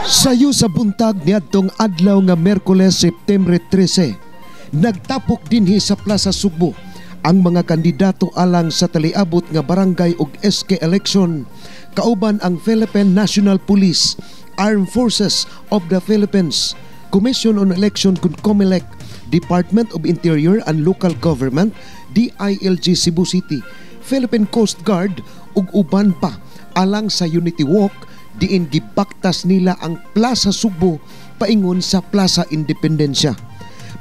Sayo sa buntag niadtong adlaw nga Miyerkules, September 13, nagtapok dinhi sa Plaza Sugbo ang mga kandidato alang sa taliabot nga barangay ug SK election, kauban ang Philippine National Police, Armed Forces of the Philippines, Commission on Election kun COMELEC, Department of Interior and Local Government, DILG Cebu City, Philippine Coast Guard ug uban pa alang sa Unity Walk diin gibaktas nila ang Plaza Sugbo paingon sa Plaza Independencia.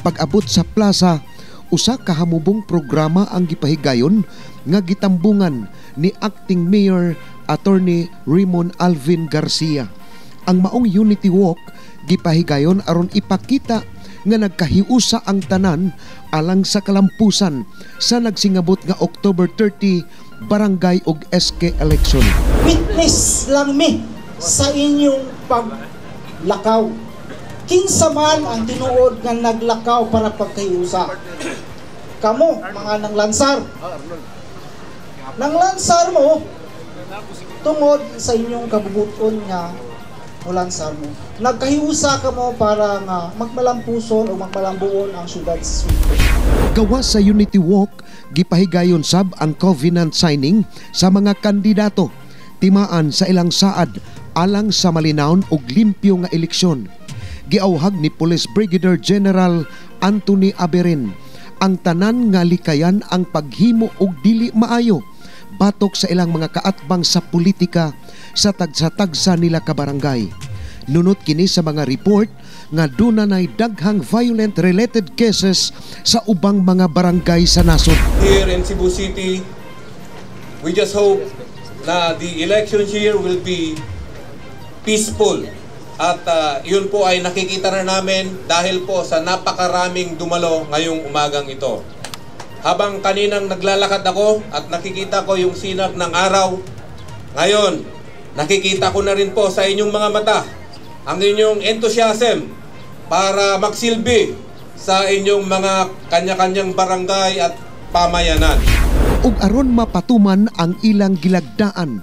Pag-abot sa plaza, usa ka hamubong programa ang gipahigayon nga gitambungan ni Acting Mayor Attorney Raymond Alvin Garcia. Ang maong Unity Walk gipahigayon aron ipakita nga nagkahiusa ang tanan alang sa kalampusan sa nagsingabot nga October 30 barangay ug SK election. Witness lang mi sa inyong paglakaw. Kinsa man ang tinuod nga naglakaw para pagkahiusa. Kamo, mga nanglansar. Nanglansar mo tungod sa inyong kabubuton nga ulansar mo. Nagkahiusa ka mo para nga magmalampuson o magmalambuon ang syudad sa Sugbo. Gawas sa Unity Walk, gipahigayon sab ang covenant signing sa mga kandidato timaan sa ilang saad alang sa malinawon ug limpyo nga eleksyon. Giauhag ni Police Brigadier General Anthony Aberin ang tanan nga likayan ang paghimo og dili maayo batok sa ilang mga kaatbang sa politika sa tagsa-tagsa nila ka barangay. Nunot kini sa mga report nga dunay daghang violent related cases sa ubang mga barangay sa nasod. Here in Cebu City, we just hope na the elections here will be peaceful. At yun po ay nakikita na namin dahil po sa napakaraming dumalo ngayong umagang ito. Habang kaninang naglalakad ako at nakikita ko yung sinag ng araw, ngayon nakikita ko na rin po sa inyong mga mata ang inyong enthusiasm para magsilbi sa inyong mga kanya-kanyang barangay at pamayanan. Ug aron mapatuman ang ilang gilagdaan,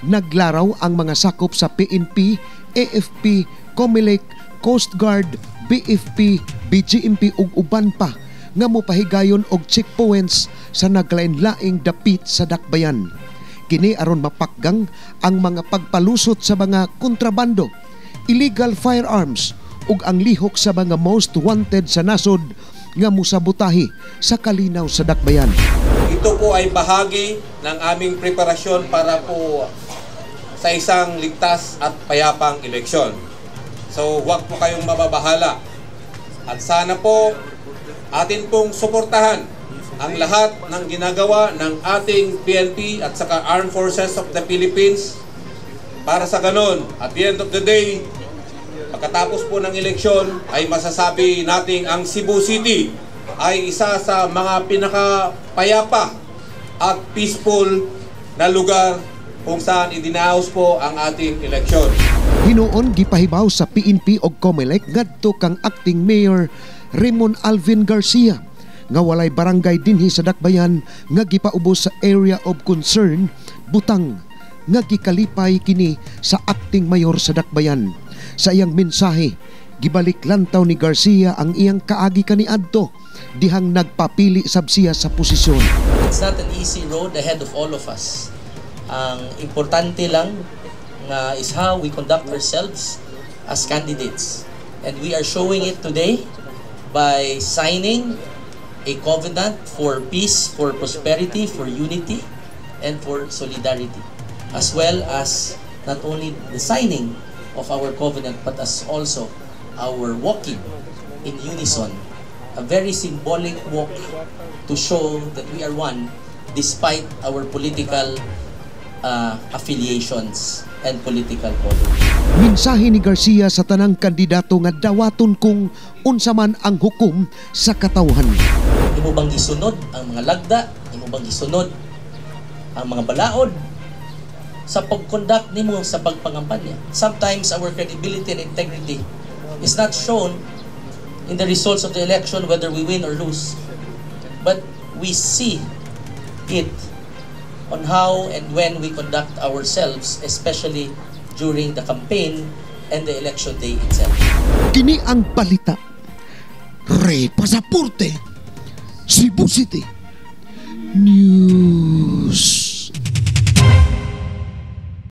naglaraw ang mga sakop sa PNP, AFP, COMELEC, Coast Guard, BFP, BGMP ug uban pa nga mopahigayon og checkpoints sa naglain-laing dapit sa dakbayan. Kini aron mapakgang ang mga pagpalusot sa mga kontrabando, illegal firearms ug ang lihok sa mga most wanted sa nasod nga musabutahi sa kalinaw sa dakbayan. Ito po ay bahagi ng aming preparasyon para po sa isang ligtas at payapang eleksyon. So huwag po kayong mababahala. At sana po atin pong suportahan ang lahat ng ginagawa ng ating PNP at saka Armed Forces of the Philippines para sa ganon, at the end of the day, pagkatapos po ng eleksyon ay masasabi nating ang Cebu City ay isa sa mga pinakapayapa at peaceful na lugar kung saan idinaos po ang ating eleksyon. Hinuon gipahibaw sa PNP ug COMELEC ngadto kang Acting Mayor Raymond Alvin Garcia nga walay barangay dinhi sa dakbayan nga gipaubos sa area of concern, butang nga gikalipay kini sa acting mayor sa dakbayan. Sa iyang mensahe, gibalik lantaw ni Garcia ang iyang kaagi kaniadto dihang nagpapili sab siya sa posisyon. It's not an easy road ahead of all of us. Ang importante lang nga is how we conduct ourselves as candidates. And we are showing it today by signing a covenant for peace, for prosperity, for unity, and for solidarity. As well as not only the signing of our covenant, but as also our walking in unison. A very symbolic walk to show that we are one despite our political affiliations and political color. Mensahe ni Garcia sa tanang kandidato nga dawaton kung unsa man ang hukom sa katawhan. Imo bang gisunod ang mga lagda? Imo bang gisunod ang mga balaod sa pag-conduct nimo sa pagpangampanya? Sometimes our credibility and integrity is not shown in the results of the election, whether we win or lose, but we see it on how and when we conduct ourselves, especially during the campaign and the election day itself. Kini ang balita. Rey Pasaporte, Cebu City News.